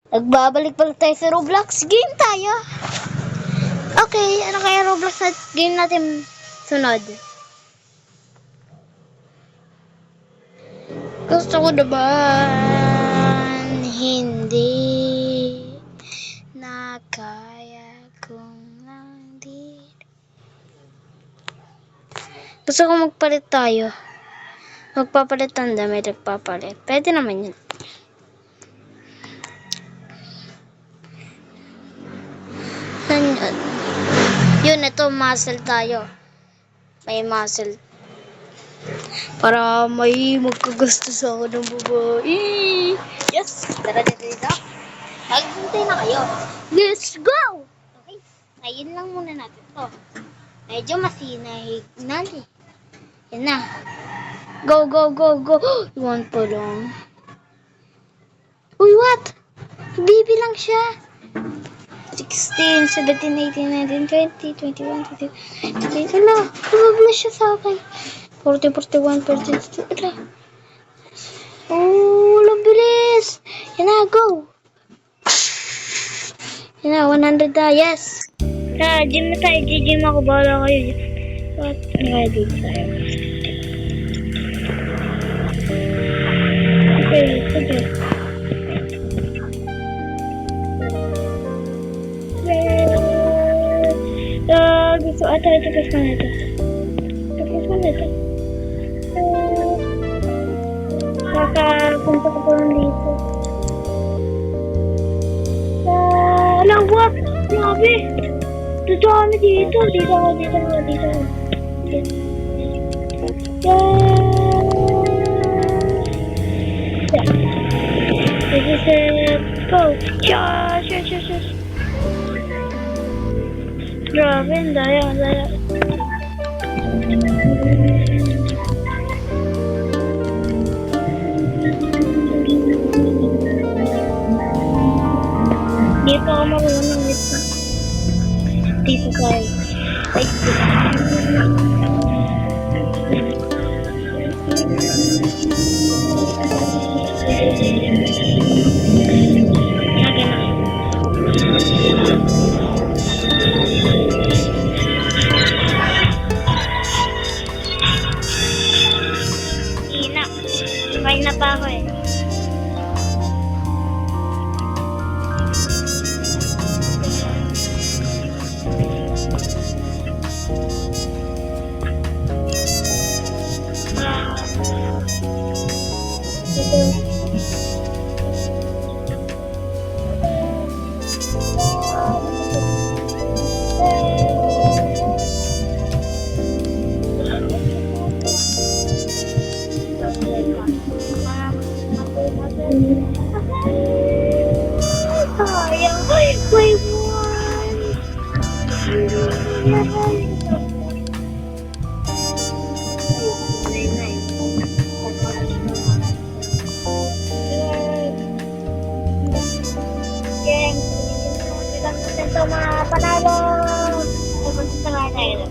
Nagbabalik pala tayo sa Roblox. Game tayo. Okay, ano kaya Roblox na game natin sunod? Gusto ko naman hindi na kaya kung lang di. Gusto ko magpalit tayo. Magpapalit ng damit, nagpapalit. Pwede naman yun. Saan yun? Yun, ito, muscle tayo. May muscle. Para may magkagusto sa ako ng babae. Yes! Tara dito. Maghintay na kayo. Let's go! Okay, ngayon lang muna natin to. Medyo masinahig na eh. Yan na. Go! Iwan pa lang. Uy, what? Bibilang siya. 16, 17, 18, 19, 20, 21, 22, 23. Ala, lumabla siya sa akin. 40, 41, 42. Ala. Oh, lang bilis. Yan na, go. Yan na, 100 na. Yes. Gym na tayo. Gym ako. Bahala kayo. What? Ano kaya dito tayo? Okay, sige. Gusto ito. Tapos na ito. Kakapunta ko pa lang dito. Alam, what? Grabe! Dito kami dito. Dito ako. This is it. Go! Shush! Grabe, ang daya. Dito ako marunong nito. Dito tayo. Like this. Kain na pa ako eh. Wait, ito mga panalo. Ito nga tayo.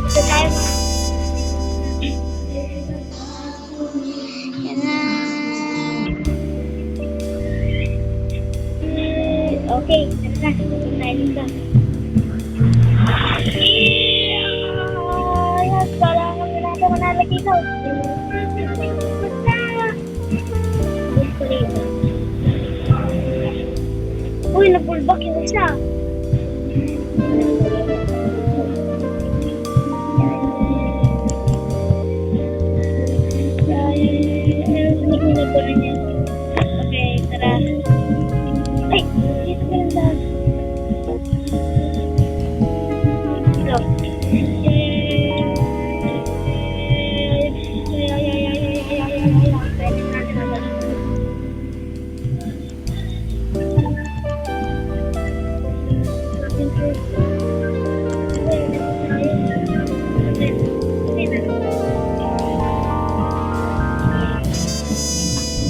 Ito tayo. Yan na. Okay, ito na. Ito tayo dito. Manalagitaw. Uy, nag-pullback yung isa. Okay, tara. Ay, dito ka lang dahil. Hello.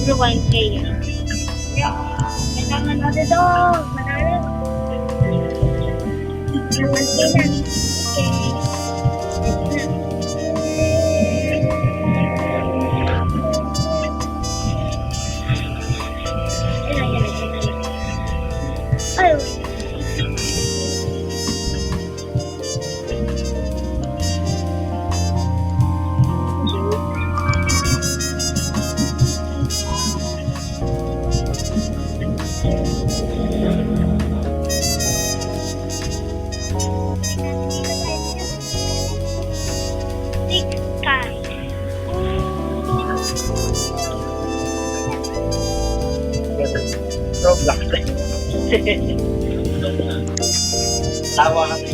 Ruan kayo. Kailangan natin ito. Manalo. Naman kayo na. Okay. Tawa kami.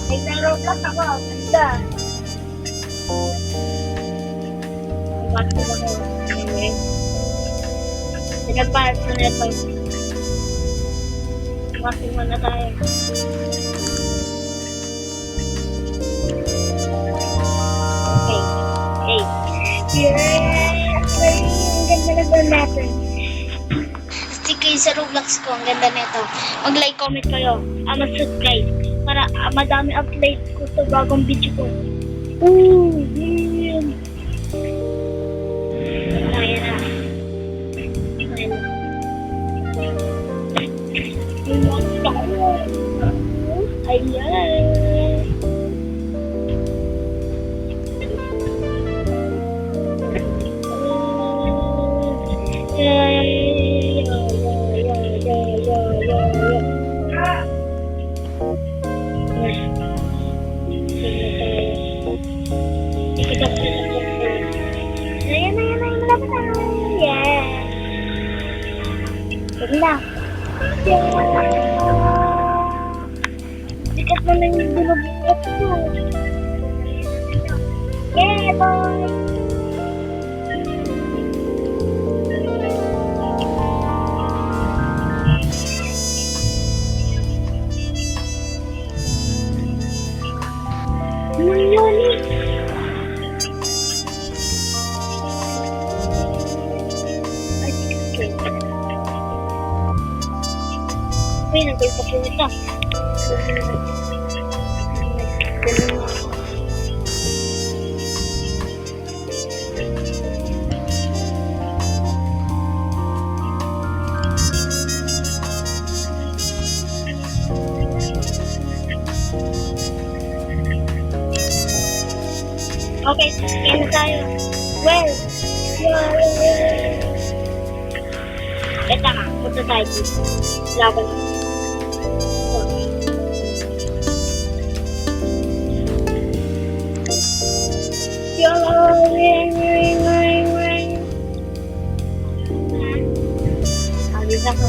Naglaro ka ako. Ganda. Bakit ba ko? Pinagpahat ko na ito. Bakit muna tayo? Okay. Hey. Yes! Ang ganda na ba natin? Stick kayo sa Roblox ko. Ang ganda nito. Mag-like, comment kayo. Mag-subscribe. Para madami upload ko sa bagong video ko. Ooh! Yeah! Ayan na. Ayan na. Ayan. Sikat na lang yung binubungot ko. Yeah, boy! Yoni! Ay, sikat ko. Uy, nagulpa ko ito. Okay, kaya na tayo. Well, ito nga, punta tayo dito. Laban na. Ring, ring, ring, ring. Alis ako.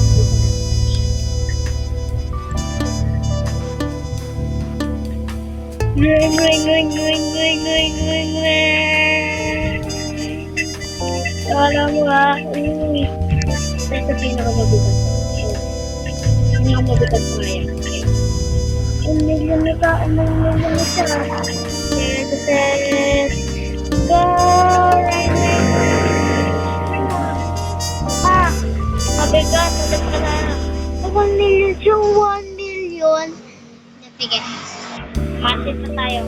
Ring, ring, ring, ring, ring, ring, ring, ring. Alam mo ha, ito pinakamabigat. Pinakamabigat pa yan. Ang million na ka, ang million na siya. Go right now. Mabigat, ulit ka na. 1 million siya, 1 million. Sige. Masis na tayo.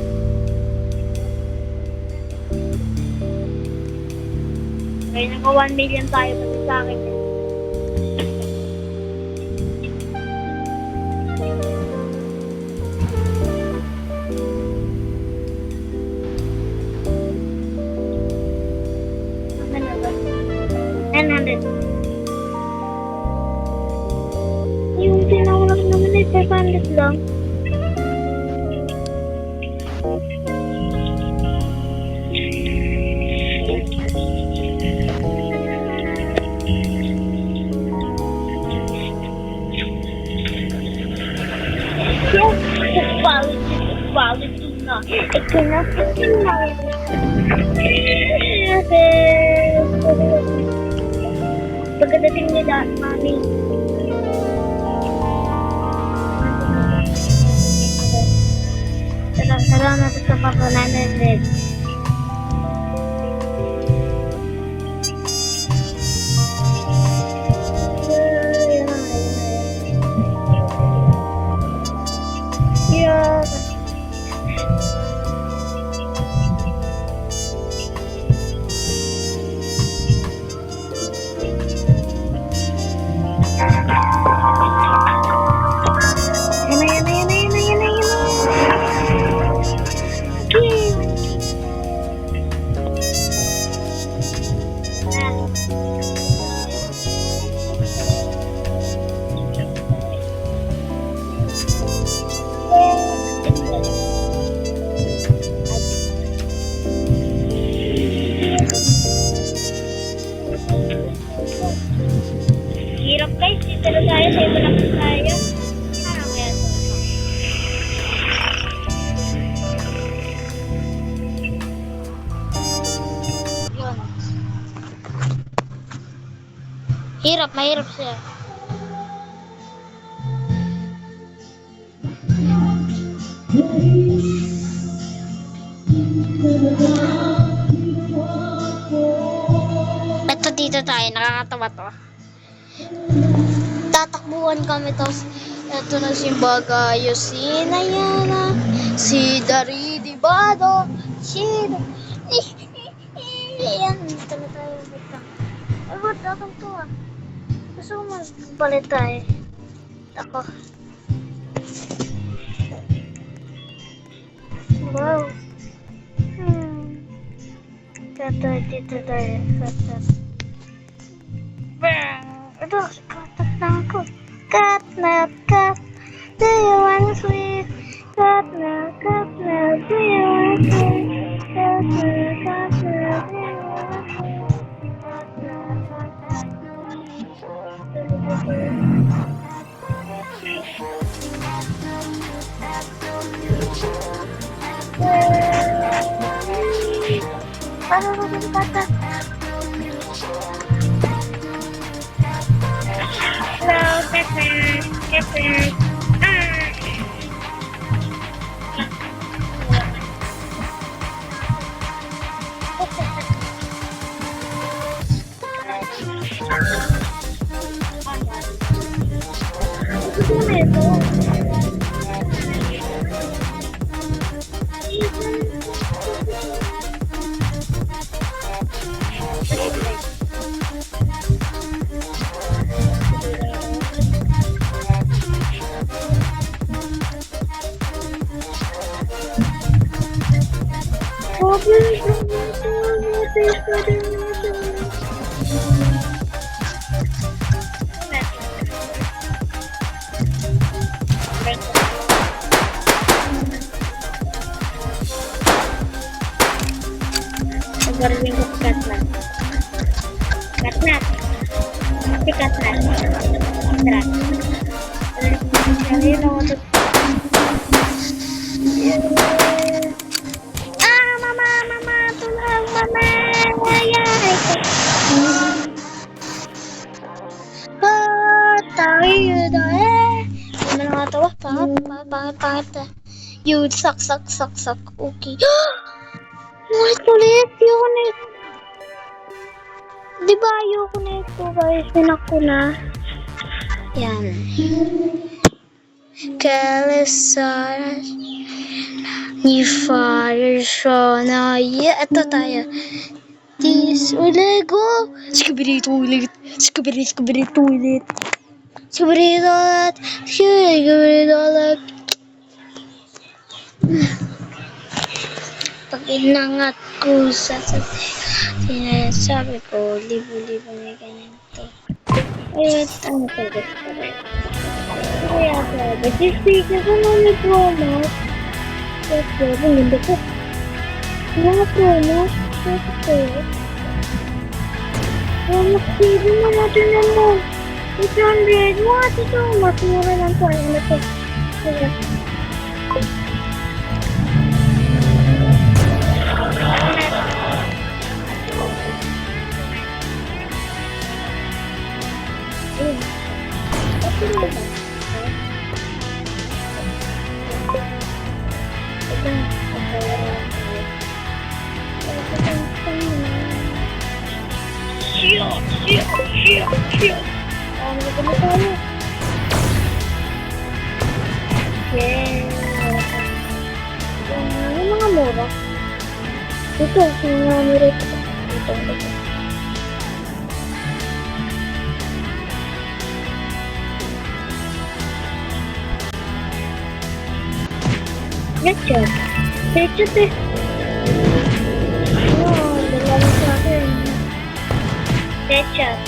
Kaya naka 1 million tayo pati sa akin. Yung tinawag naman ay 500 lang. Quality na. Ito na pagkadating nila, mami. Tara natin sa papananan red. Yeah. Pero tayo, sa iba lang tayo. Ano kaya ito? Yun. Hirap, mahirap siya. Ito dito tayo, nakakatawa to. Tatakbuhan kami, tapos ito na si Bagayo, si Nayana, si Daridibado, si... Ayan, dito na tayo. Ay, ba't akong to ah? Gusto ko magpalit tayo. Ako. Wow. Kata dito tayo. Kata. Ito, katat na ako. Catnap, cat. Do you want sweet? Catnap, catnap. Do you want sweet? Catnap, catnap. Do you want sweet? Catnap, catnap. Hello, Pepper. Pepper. Galing ko katnat. Katnat. Si katnat. Katnat. Ayun ako to. Mama, mama, tulong, mama. Ayay. Tayo na eh. Ano na nakatawa? Pangit. You suck. Okay. Ulit. Ayoko na ito. Diba ayoko na ito, guys? Pinak ko na. Yan. Kalesaras ni Fire Shona. Yeah, ito tayo. This Lego. Skibidi toilet. Pag inangat ko sa sinasabi ko, libo-libo na ganito. Ayun, ano pa gusto ko? Kaya sabi, sistigil ko na may promo. Kasi, hindi ko. Mga promo, kasi. Promo, sige mo natin na mo. 800, mga ito, mas mura lang po. Ano ito? Sige. Yung mga mura. Ito, yung mga mura ito. Ito. Headshot. Headshot eh. Oh, dalawa sa akin. Headshot.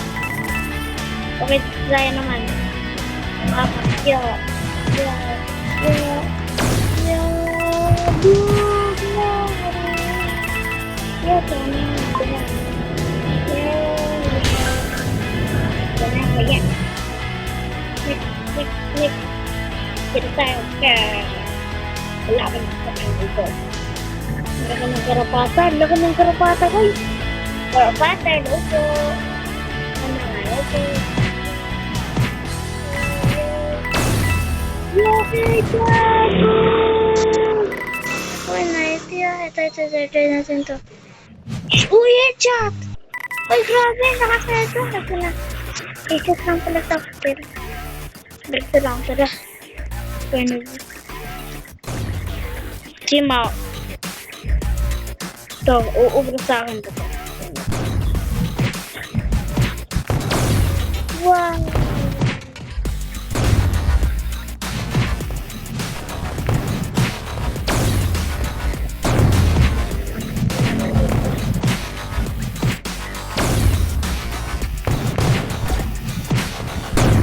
Okay, saya naman. Yo. next. Kita tayo kaya wala ka na sa kanil ko. Laki ng karapatan. Laki ng karapatan ko. Karapatan. Opo. Ano nga? Opo. Okay, gago! Uy, nice yan. Ito. Try natin to. Uy, headshot! Uy, grabe. Nakaka-headshot. Ito na. Headshot lang pala sa pero. Dito lang. Tara. Pwede. Team out. Ito, uubra sa akin ito. Wow!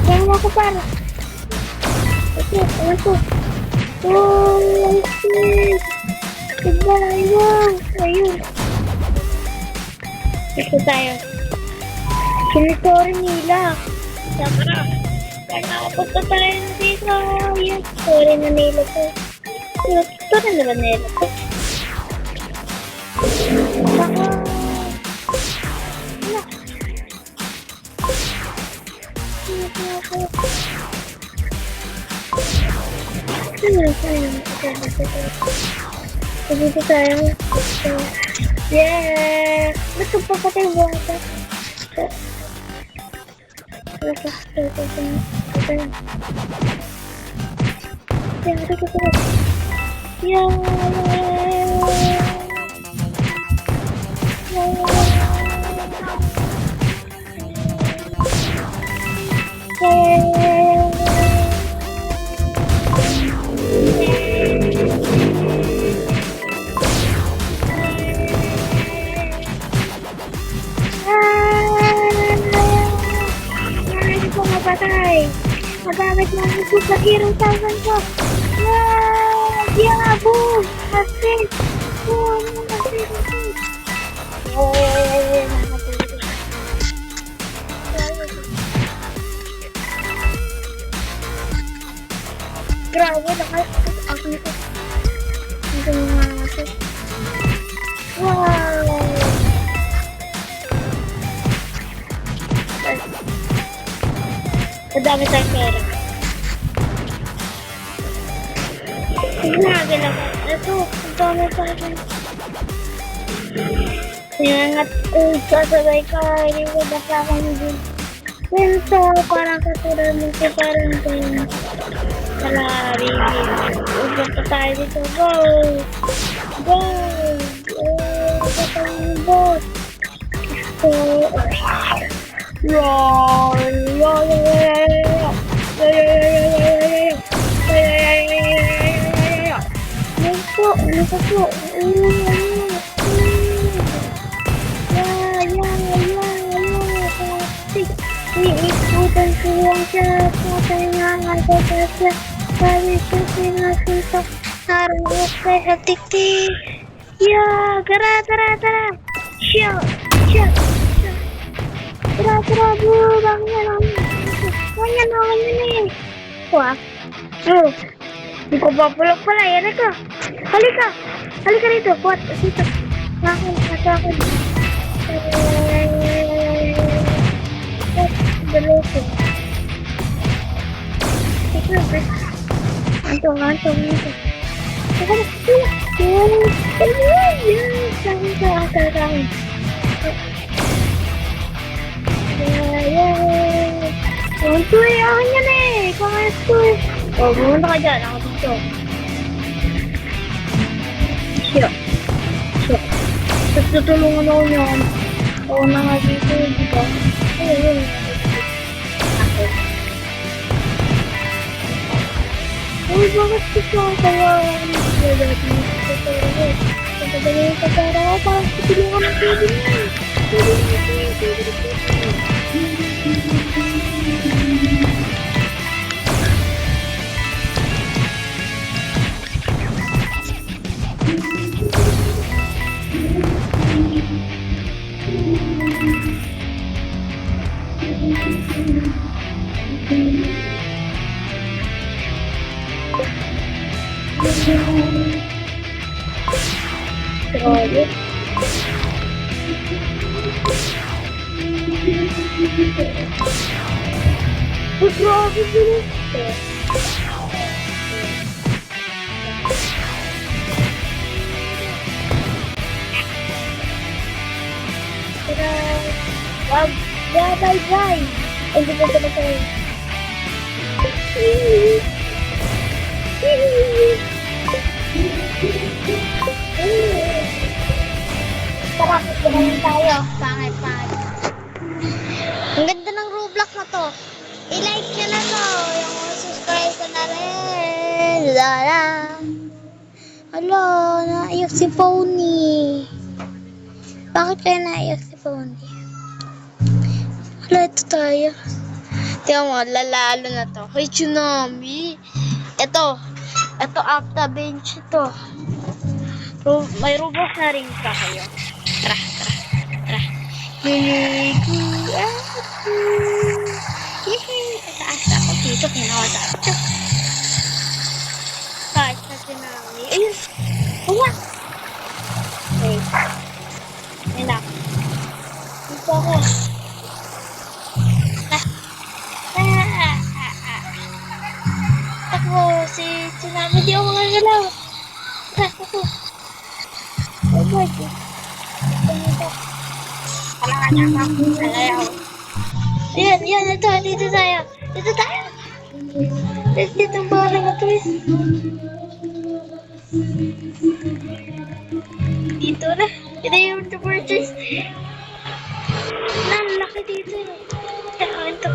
Yan ako para. Okay, ano to? Oh, shit! Goodbye, wow! Ayun. Ito tayo. Sinitory nila. Tara. Punta tayo dito. Yan. Sorry na nila ko. Ito na naman nila ko. Baka. Dito tayo. Yeah! Ba't ito pa patay mo ito? Magamit mo ang super hero thousand ko. Wow! Yeah! Boom! Assist! Boom! Assist! Yay! Grabe! Nakasas ako nito. Ito mga assist. Wow! Madami tayong pera. Ginagala ko. Ito, ang dami tayong. Sinangat ko, sasabay ka, hindi ko basta akong din. Ito, parang katulad mo siya, parang din. Kalari. Ugat pa tayo dito. Go! Go! Ugat pa yung boat. Ito, roar! Roar! Ano po? Iikutan ko lang siya. Patay nga nga siya. Sabi siya sinasuntok. Narunok kay hatik-tik. Yeah! Tara! Siya! Tara, bro! Bangan eh! Wah! Oh! Hindi ko papulog pala. Yan ako! Halika rito! What? Dito! Nakakon! Daloto! Antong dito! Untuy, akin yan eh! Kamayas ko eh! O, bumunta ka dyan. Ako dito. Siya. Tapos tutulungan ako niya. Oo na nga dito, di ba? Ayun. Ako. Uy, bakit gusto ang tawa? Pagkagaling yung pagkara ko, parang tutulungan ang baby niya. Uy, grabe bilis. Tara. Wag. Bye. Hindi ko na tayo. Tara, kumain tayo. Pangit. Ang ganda ng Roblox na to. I-like nyo na to. Yung subscribe ko na rin. Lala. Hala, naiyak si Pony. Bakit kaya naiyak si Pony? Hala, ito tayo. Tingnan mo, lalalo na to. Hoy, tsunami. Ito after bench ito. May Roblox na rin pa kayo. Tara. Liligo ako. Yehey! Tataas ako dito. Pinawala ako. Kahit na tsunami. Ayun! Wala! Okay. Ayun na. Dito ako. Takbo! Si tsunami di ako magagalaw. Takbo! Oh my God! Ito. Kailangan ako. Alayaw. Yan, ito. Dito tayo. Dito ang bahala na to eh. Dito na. Ito yung to purchase. Laki dito. Ito.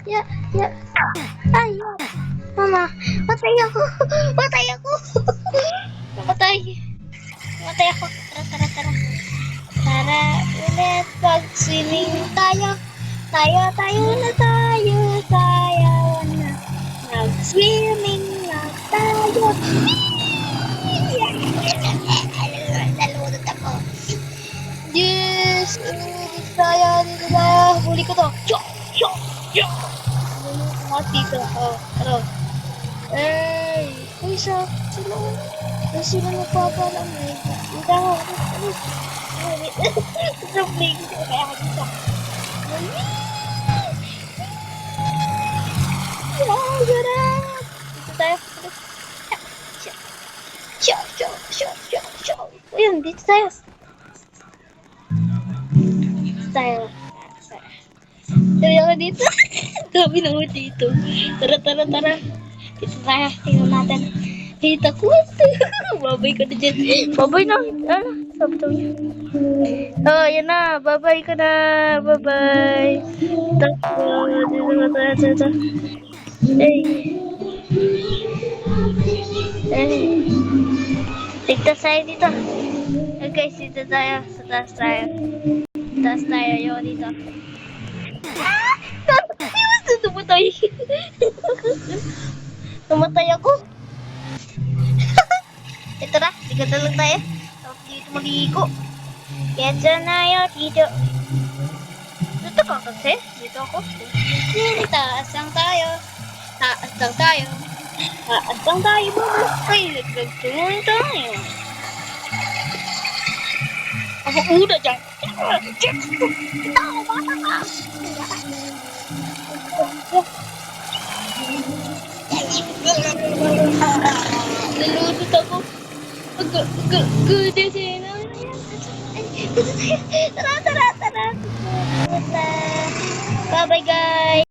Ya. Ay, Mama, patay ako. Patay ako. Tara. Tara, ulit pag-swimming tayo. Tayo na. Nag-swimming na tayo. Nalunod ako. Yes! Dito tayo. Huli ko to. Dito. Ano? Uy, sila magpapalam eh. Dito ako. Sa play ko kaya ako dito. Sarap! Dito tayo. Ayun, dito tayo. Dami ako dito. Dami naman dito. Tara. Dito tayo. Tingnan natin. Dito ko. Babay ko na dyan. Babay na. Sabi niya. Oh, yan na. Babay ko na. Babay. Dito. Tigtas tayo dito. Okay, dito tayo. Sa taas tayo. Yun dito. Tumatay. Tumatay ako. Ito na, tiga na lang tayo. Tapos dito maligo. Yan dyan na yun, dito. Dito ka kasi? Dito ako. Taas lang tayo. Mama. Ay, nagtuloy tayo. Ako una dyan. Nalunod ako. Good day. Tara. Bye-bye guys.